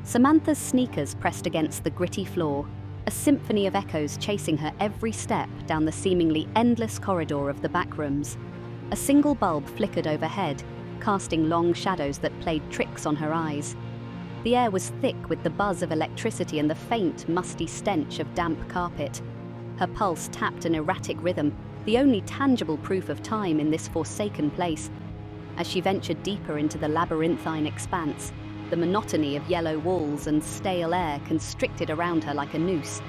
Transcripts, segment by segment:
Samantha's sneakers pressed against the gritty floor, a symphony of echoes chasing her every step down the seemingly endless corridor of the backrooms. A single bulb flickered overhead, casting long shadows that played tricks on her eyes. The air was thick with the buzz of electricity and the faint, musty stench of damp carpet. Her pulse tapped an erratic rhythm, the only tangible proof of time in this forsaken place. As she ventured deeper into the labyrinthine expanse, the monotony of yellow walls and stale air constricted around her like a noose.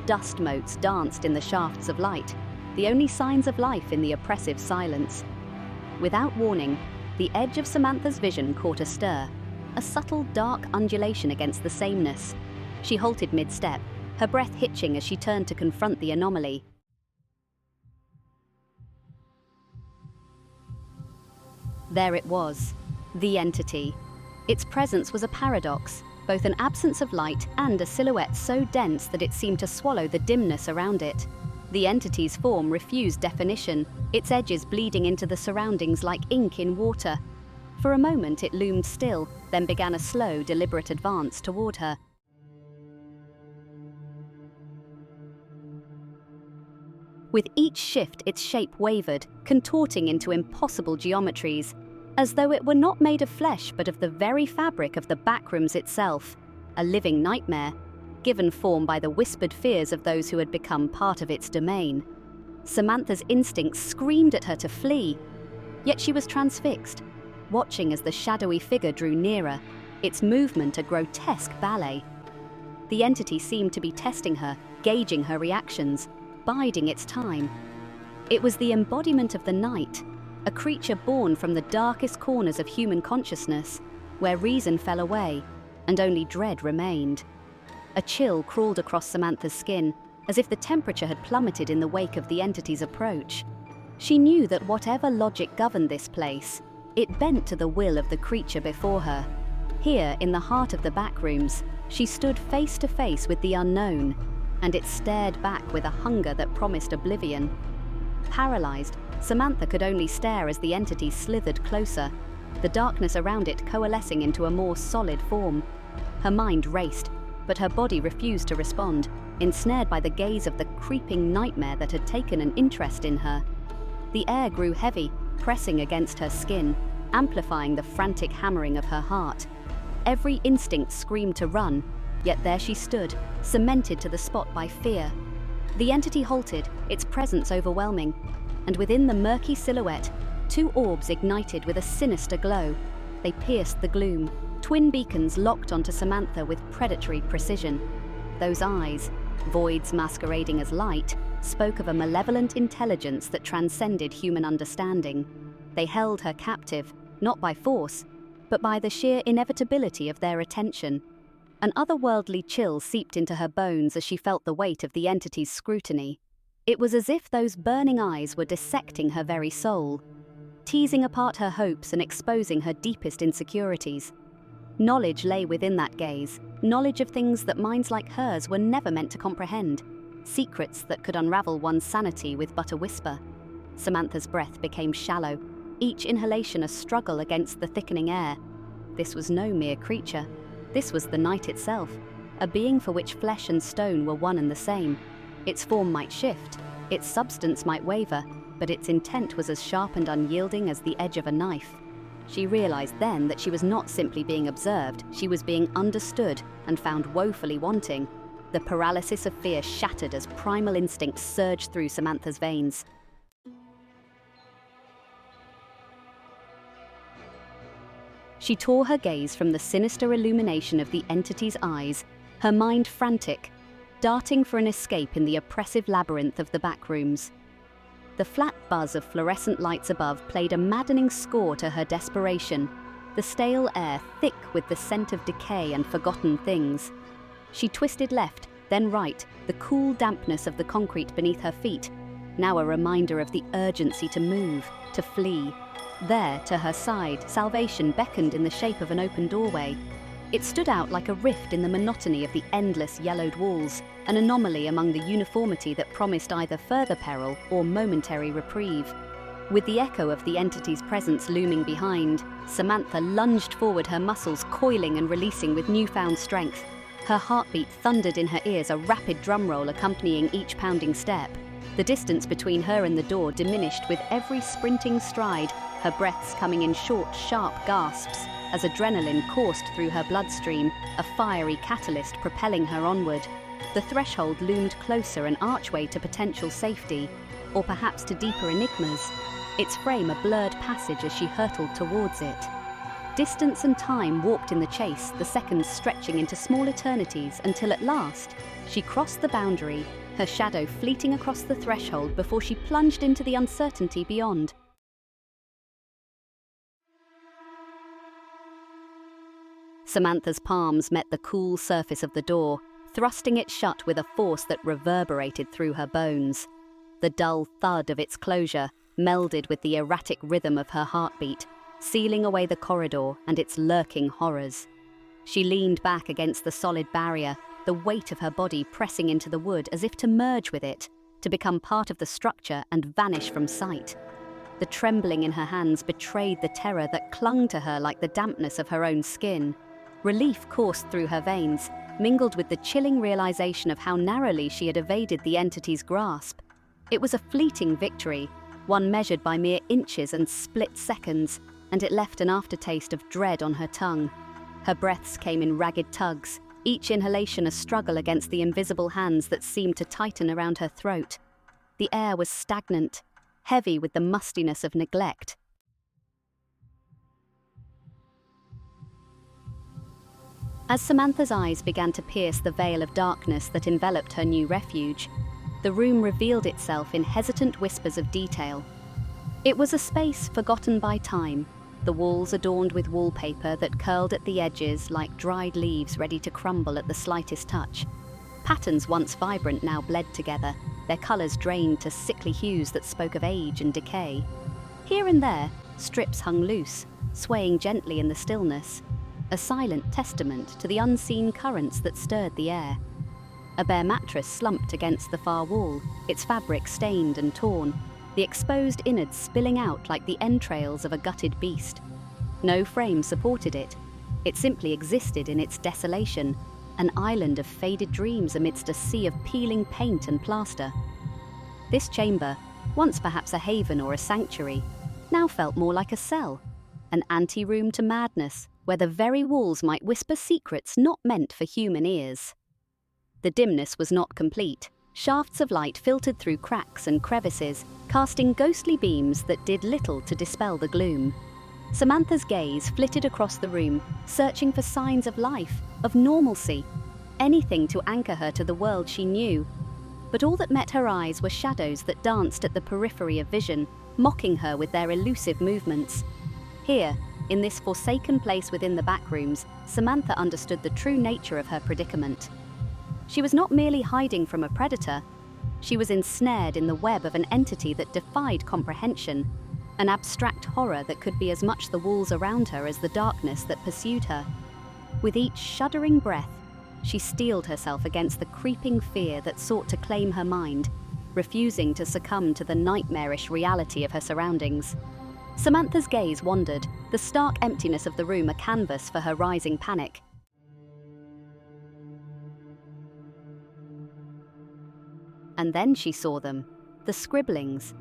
Dust motes danced in the shafts of light, the only signs of life in the oppressive silence. Without warning, the edge of Samantha's vision caught a stir, a subtle, dark undulation against the sameness. She halted mid-step, her breath hitching as she turned to confront the anomaly. There it was, the entity. Its presence was a paradox, both an absence of light and a silhouette so dense that it seemed to swallow the dimness around it. The entity's form refused definition, its edges bleeding into the surroundings like ink in water. For a moment it loomed still, then began a slow, deliberate advance toward her. With each shift, its shape wavered, contorting into impossible geometries, as though it were not made of flesh but of the very fabric of the backrooms itself, a living nightmare, given form by the whispered fears of those who had become part of its domain. Samantha's instincts screamed at her to flee, yet she was transfixed, watching as the shadowy figure drew nearer, its movement a grotesque ballet. The entity seemed to be testing her, gauging her reactions, biding its time. It was the embodiment of the night, a creature born from the darkest corners of human consciousness, where reason fell away and only dread remained. A chill crawled across Samantha's skin, as if the temperature had plummeted in the wake of the entity's approach. She knew that whatever logic governed this place, it bent to the will of the creature before her. Here, in the heart of the backrooms, she stood face to face with the unknown, and it stared back with a hunger that promised oblivion. Paralyzed, Samantha could only stare as the entity slithered closer, the darkness around it coalescing into a more solid form. Her mind raced, but her body refused to respond, ensnared by the gaze of the creeping nightmare that had taken an interest in her. The air grew heavy, pressing against her skin, amplifying the frantic hammering of her heart. Every instinct screamed to run, yet there she stood, cemented to the spot by fear. The entity halted, its presence overwhelming, and within the murky silhouette, two orbs ignited with a sinister glow. They pierced the gloom, twin beacons locked onto Samantha with predatory precision. Those eyes, voids masquerading as light, spoke of a malevolent intelligence that transcended human understanding. They held her captive, not by force, but by the sheer inevitability of their attention. An otherworldly chill seeped into her bones as she felt the weight of the entity's scrutiny. It was as if those burning eyes were dissecting her very soul, teasing apart her hopes and exposing her deepest insecurities. Knowledge lay within that gaze, knowledge of things that minds like hers were never meant to comprehend, secrets that could unravel one's sanity with but a whisper. Samantha's breath became shallow, each inhalation a struggle against the thickening air. This was no mere creature. This was the night itself, a being for which flesh and stone were one and the same. Its form might shift, its substance might waver, but its intent was as sharp and unyielding as the edge of a knife. She realized then that she was not simply being observed, she was being understood and found woefully wanting. The paralysis of fear shattered as primal instincts surged through Samantha's veins. She tore her gaze from the sinister illumination of the entity's eyes, her mind frantic, darting for an escape in the oppressive labyrinth of the backrooms. The flat buzz of fluorescent lights above played a maddening score to her desperation, the stale air thick with the scent of decay and forgotten things. She twisted left, then right, the cool dampness of the concrete beneath her feet, now a reminder of the urgency to move, to flee. There, to her side, salvation beckoned in the shape of an open doorway. It stood out like a rift in the monotony of the endless yellowed walls, an anomaly among the uniformity that promised either further peril or momentary reprieve. With the echo of the entity's presence looming behind, Samantha lunged forward, her muscles coiling and releasing with newfound strength. Her heartbeat thundered in her ears, a rapid drum roll accompanying each pounding step. The distance between her and the door diminished with every sprinting stride, her breaths coming in short, sharp gasps as adrenaline coursed through her bloodstream, a fiery catalyst propelling her onward. The threshold loomed closer, an archway to potential safety, or perhaps to deeper enigmas, its frame a blurred passage as she hurtled towards it. Distance and time walked in the chase, the seconds stretching into small eternities until at last she crossed the boundary, her shadow fleeting across the threshold before she plunged into the uncertainty beyond. Samantha's palms met the cool surface of the door, thrusting it shut with a force that reverberated through her bones. The dull thud of its closure melded with the erratic rhythm of her heartbeat, sealing away the corridor and its lurking horrors. She leaned back against the solid barrier, the weight of her body pressing into the wood as if to merge with it, to become part of the structure and vanish from sight. The trembling in her hands betrayed the terror that clung to her like the dampness of her own skin. Relief coursed through her veins, mingled with the chilling realization of how narrowly she had evaded the entity's grasp. It was a fleeting victory, one measured by mere inches and split seconds, and it left an aftertaste of dread on her tongue. Her breaths came in ragged tugs, each inhalation a struggle against the invisible hands that seemed to tighten around her throat. The air was stagnant, heavy with the mustiness of neglect. As Samantha's eyes began to pierce the veil of darkness that enveloped her new refuge, the room revealed itself in hesitant whispers of detail. It was a space forgotten by time, the walls adorned with wallpaper that curled at the edges like dried leaves ready to crumble at the slightest touch. Patterns once vibrant now bled together, their colours drained to sickly hues that spoke of age and decay. Here and there, strips hung loose, swaying gently in the stillness, a silent testament to the unseen currents that stirred the air. A bare mattress slumped against the far wall, its fabric stained and torn, the exposed innards spilling out like the entrails of a gutted beast. No frame supported it. It simply existed in its desolation, an island of faded dreams amidst a sea of peeling paint and plaster. This chamber, once perhaps a haven or a sanctuary, now felt more like a cell, an anteroom to madness, where the very walls might whisper secrets not meant for human ears. The dimness was not complete. Shafts of light filtered through cracks and crevices, casting ghostly beams that did little to dispel the gloom. Samantha's gaze flitted across the room, searching for signs of life, of normalcy, anything to anchor her to the world she knew. But all that met her eyes were shadows that danced at the periphery of vision, mocking her with their elusive movements. Here, in this forsaken place within the Backrooms, Samantha understood the true nature of her predicament. She was not merely hiding from a predator. She was ensnared in the web of an entity that defied comprehension, an abstract horror that could be as much the walls around her as the darkness that pursued her. With each shuddering breath, she steeled herself against the creeping fear that sought to claim her mind, refusing to succumb to the nightmarish reality of her surroundings. Samantha's gaze wandered, the stark emptiness of the room a canvas for her rising panic. And then she saw them, the scribblings,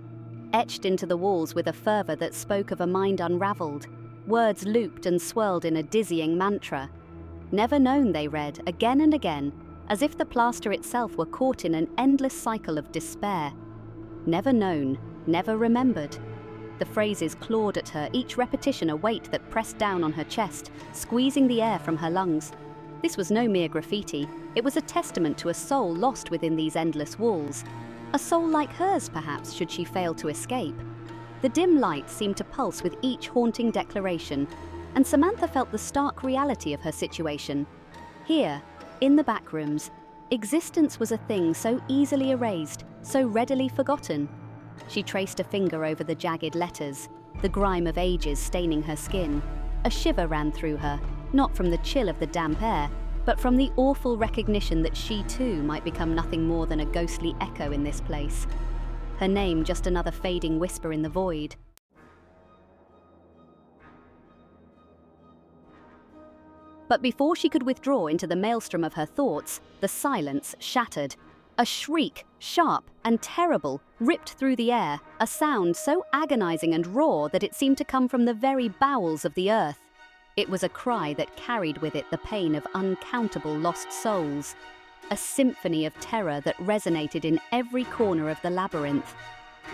etched into the walls with a fervour that spoke of a mind unravelled, words looped and swirled in a dizzying mantra. Never known, they read, again and again, as if the plaster itself were caught in an endless cycle of despair. Never known, never remembered. The phrases clawed at her, each repetition a weight that pressed down on her chest, squeezing the air from her lungs. This was no mere graffiti. It was a testament to a soul lost within these endless walls. A soul like hers, perhaps, should she fail to escape. The dim light seemed to pulse with each haunting declaration, and Samantha felt the stark reality of her situation. Here, in the Backrooms, existence was a thing so easily erased, so readily forgotten. She traced a finger over the jagged letters, the grime of ages staining her skin. A shiver ran through her, not from the chill of the damp air, but from the awful recognition that she too might become nothing more than a ghostly echo in this place. her name just another fading whisper in the void. But before she could withdraw into the maelstrom of her thoughts, the silence shattered. A shriek, sharp and terrible, ripped through the air, a sound so agonizing and raw that it seemed to come from the very bowels of the earth. It was a cry that carried with it the pain of uncountable lost souls, a symphony of terror that resonated in every corner of the labyrinth.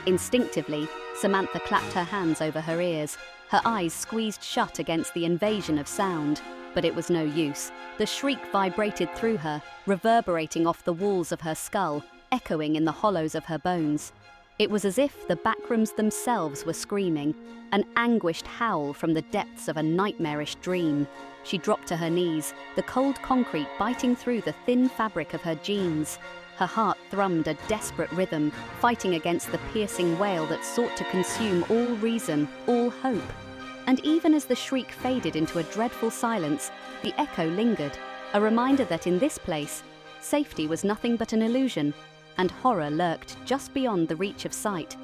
Instinctively, Samantha clapped her hands over her ears, her eyes squeezed shut against the invasion of sound. But it was no use. The shriek vibrated through her, reverberating off the walls of her skull, echoing in the hollows of her bones. It was as if the Backrooms themselves were screaming, an anguished howl from the depths of a nightmarish dream. She dropped to her knees, the cold concrete biting through the thin fabric of her jeans. Her heart thrummed a desperate rhythm, fighting against the piercing wail that sought to consume all reason, all hope. And even as the shriek faded into a dreadful silence, the echo lingered, a reminder that in this place, safety was nothing but an illusion, and horror lurked just beyond the reach of sight.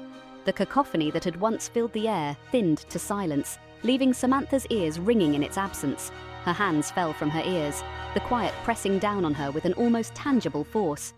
The cacophony that had once filled the air thinned to silence, leaving Samantha's ears ringing in its absence. Her hands fell from her ears, the quiet pressing down on her with an almost tangible force.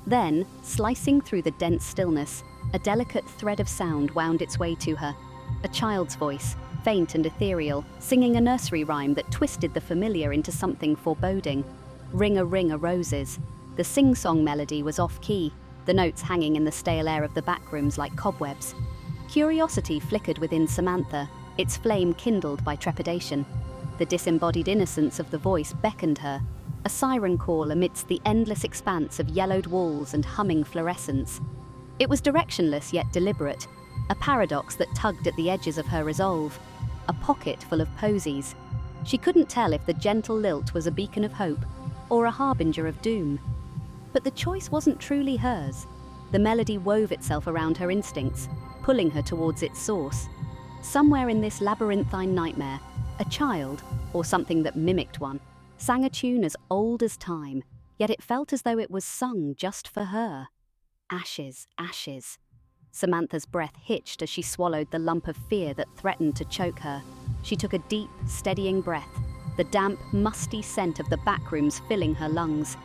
Then, slicing through the dense stillness, a delicate thread of sound wound its way to her. A child's voice, faint and ethereal, singing a nursery rhyme that twisted the familiar into something foreboding. Ring-a-ring-a roses. The sing-song melody was off-key, the notes hanging in the stale air of the Backrooms like cobwebs. Curiosity flickered within Samantha, its flame kindled by trepidation. The disembodied innocence of the voice beckoned her, a siren call amidst the endless expanse of yellowed walls and humming fluorescence. It was directionless yet deliberate, a paradox that tugged at the edges of her resolve, a pocket full of posies. She couldn't tell if the gentle lilt was a beacon of hope or a harbinger of doom. But the choice wasn't truly hers. The melody wove itself around her instincts, pulling her towards its source. Somewhere in this labyrinthine nightmare, a child, or something that mimicked one, sang a tune as old as time, yet it felt as though it was sung just for her. Ashes, ashes. Samantha's breath hitched as she swallowed the lump of fear that threatened to choke her. She took a deep, steadying breath, the damp, musty scent of the Backrooms filling her lungs.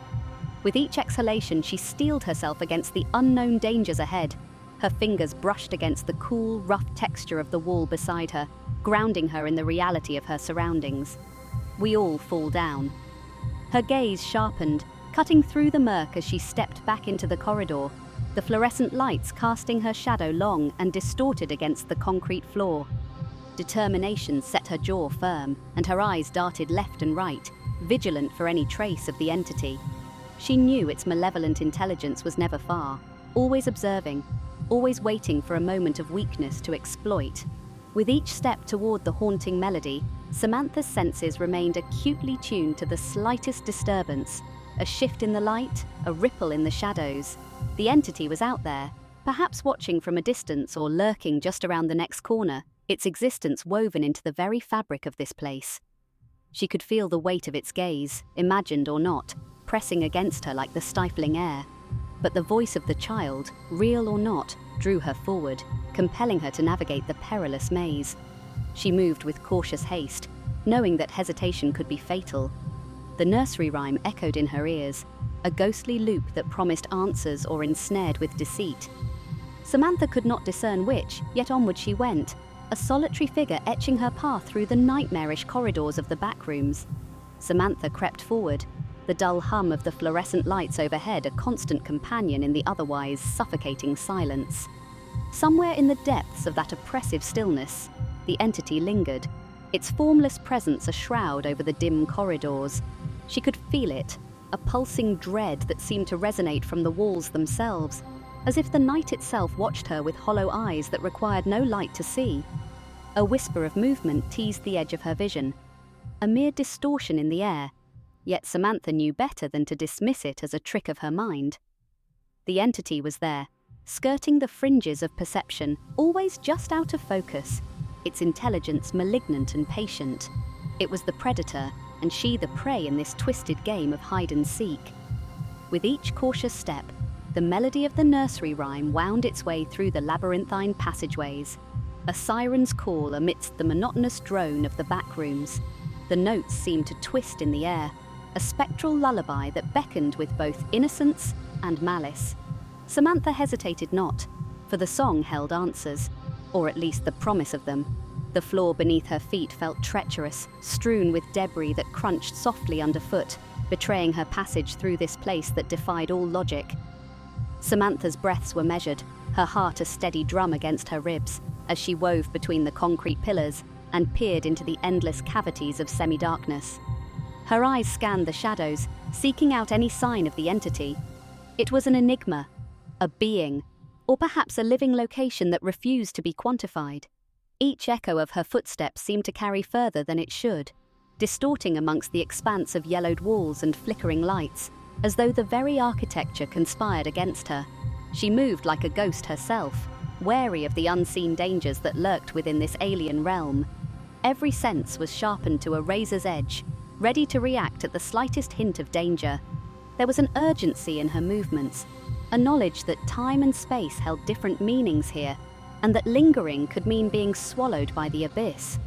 With each exhalation, she steeled herself against the unknown dangers ahead. Her fingers brushed against the cool, rough texture of the wall beside her, grounding her in the reality of her surroundings. We all fall down. Her gaze sharpened, cutting through the murk as she stepped back into the corridor, the fluorescent lights casting her shadow long and distorted against the concrete floor. Determination set her jaw firm, and her eyes darted left and right, vigilant for any trace of the entity. She knew its malevolent intelligence was never far, always observing, always waiting for a moment of weakness to exploit. With each step toward the haunting melody, Samantha's senses remained acutely tuned to the slightest disturbance, a shift in the light, a ripple in the shadows. The entity was out there, perhaps watching from a distance or lurking just around the next corner, its existence woven into the very fabric of this place. She could feel the weight of its gaze, imagined or not, pressing against her like the stifling air. But the voice of the child, real or not, drew her forward, compelling her to navigate the perilous maze. She moved with cautious haste, knowing that hesitation could be fatal. The nursery rhyme echoed in her ears, a ghostly loop that promised answers or ensnared with deceit. Samantha could not discern which, yet onward she went, a solitary figure etching her path through the nightmarish corridors of the Backrooms. Samantha crept forward, the dull hum of the fluorescent lights overhead a constant companion in the otherwise suffocating silence. Somewhere in the depths of that oppressive stillness, the entity lingered, its formless presence a shroud over the dim corridors. She could feel it, a pulsing dread that seemed to resonate from the walls themselves, as if the night itself watched her with hollow eyes that required no light to see. A whisper of movement teased the edge of her vision, a mere distortion in the air, yet Samantha knew better than to dismiss it as a trick of her mind. The entity was there, skirting the fringes of perception, always just out of focus, its intelligence malignant and patient. It was the predator, and she the prey in this twisted game of hide and seek. With each cautious step, the melody of the nursery rhyme wound its way through the labyrinthine passageways, a siren's call amidst the monotonous drone of the backrooms. The notes seemed to twist in the air, a spectral lullaby that beckoned with both innocence and malice. Samantha hesitated not, for the song held answers, or at least the promise of them. The floor beneath her feet felt treacherous, strewn with debris that crunched softly underfoot, betraying her passage through this place that defied all logic. Samantha's breaths were measured, her heart a steady drum against her ribs, as she wove between the concrete pillars and peered into the endless cavities of semi-darkness. Her eyes scanned the shadows, seeking out any sign of the entity. It was an enigma, a being, or perhaps a living location that refused to be quantified. Each echo of her footsteps seemed to carry further than it should, distorting amongst the expanse of yellowed walls and flickering lights, as though the very architecture conspired against her. She moved like a ghost herself, wary of the unseen dangers that lurked within this alien realm. Every sense was sharpened to a razor's edge, ready to react at the slightest hint of danger. There was an urgency in her movements, a knowledge that time and space held different meanings here, and that lingering could mean being swallowed by the abyss.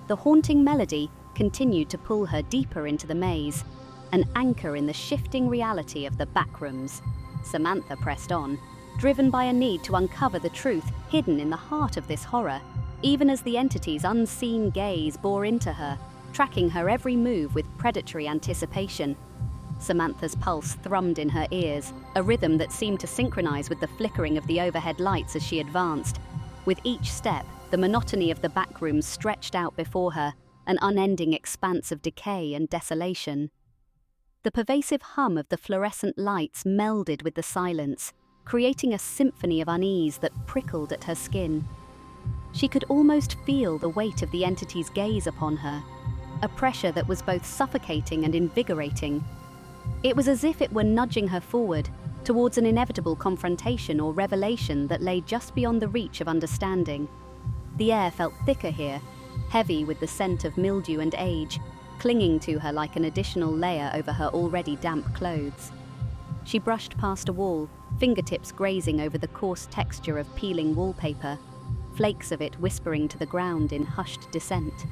The haunting melody continued to pull her deeper into the maze, an anchor in the shifting reality of the backrooms. Samantha pressed on, driven by a need to uncover the truth hidden in the heart of this horror, even as the entity's unseen gaze bore into her, tracking her every move with predatory anticipation. Samantha's pulse thrummed in her ears, a rhythm that seemed to synchronize with the flickering of the overhead lights as she advanced. With each step, the monotony of the backrooms stretched out before her, an unending expanse of decay and desolation. The pervasive hum of the fluorescent lights melded with the silence, creating a symphony of unease that prickled at her skin. She could almost feel the weight of the entity's gaze upon her, a pressure that was both suffocating and invigorating. It was as if it were nudging her forward, towards an inevitable confrontation or revelation that lay just beyond the reach of understanding. The air felt thicker here, heavy with the scent of mildew and age, clinging to her like an additional layer over her already damp clothes. She brushed past a wall, fingertips grazing over the coarse texture of peeling wallpaper, flakes of it whispering to the ground in hushed dissent.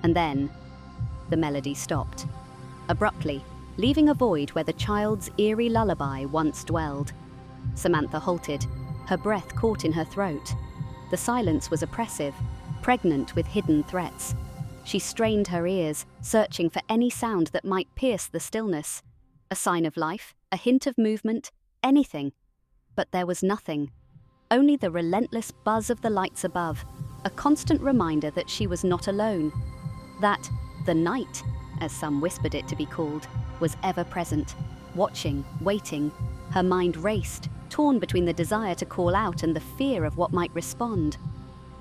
And then, the melody stopped, abruptly, leaving a void where the child's eerie lullaby once dwelled. Samantha halted, her breath caught in her throat. The silence was oppressive, pregnant with hidden threats. She strained her ears, searching for any sound that might pierce the stillness. A sign of life, a hint of movement, anything. But there was nothing. Only the relentless buzz of the lights above, a constant reminder that she was not alone. That the night, as some whispered it to be called, was ever present, watching, waiting. Her mind raced, torn between the desire to call out and the fear of what might respond.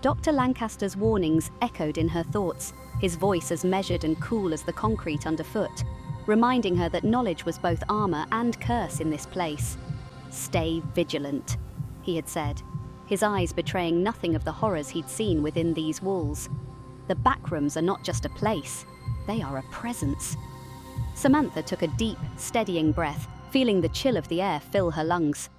Dr. Lancaster's warnings echoed in her thoughts, his voice as measured and cool as the concrete underfoot, reminding her that knowledge was both armor and curse in this place. "Stay vigilant," he had said, his eyes betraying nothing of the horrors he'd seen within these walls. The backrooms are not just a place, they are a presence. Samantha took a deep, steadying breath, feeling the chill of the air fill her lungs.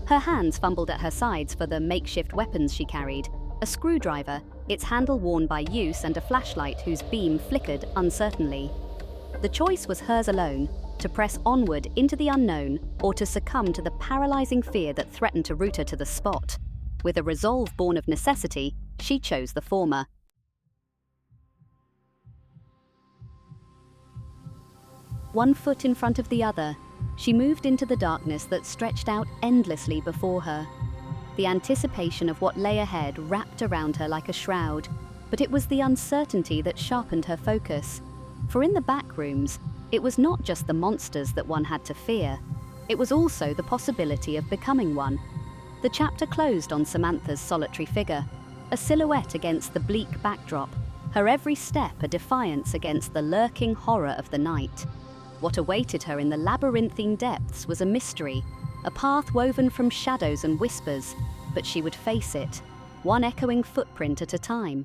Her hands fumbled at her sides for the makeshift weapons she carried, a screwdriver, its handle worn by use, and a flashlight whose beam flickered uncertainly. The choice was hers alone, to press onward into the unknown or to succumb to the paralyzing fear that threatened to root her to the spot. With a resolve born of necessity, she chose the former. One foot in front of the other, she moved into the darkness that stretched out endlessly before her. The anticipation of what lay ahead wrapped around her like a shroud, but it was the uncertainty that sharpened her focus. For in the backrooms, it was not just the monsters that one had to fear, it was also the possibility of becoming one. The chapter closed on Samantha's solitary figure, a silhouette against the bleak backdrop, her every step a defiance against the lurking horror of the night. What awaited her in the labyrinthine depths was a mystery, a path woven from shadows and whispers, but she would face it. one echoing footprint at a time.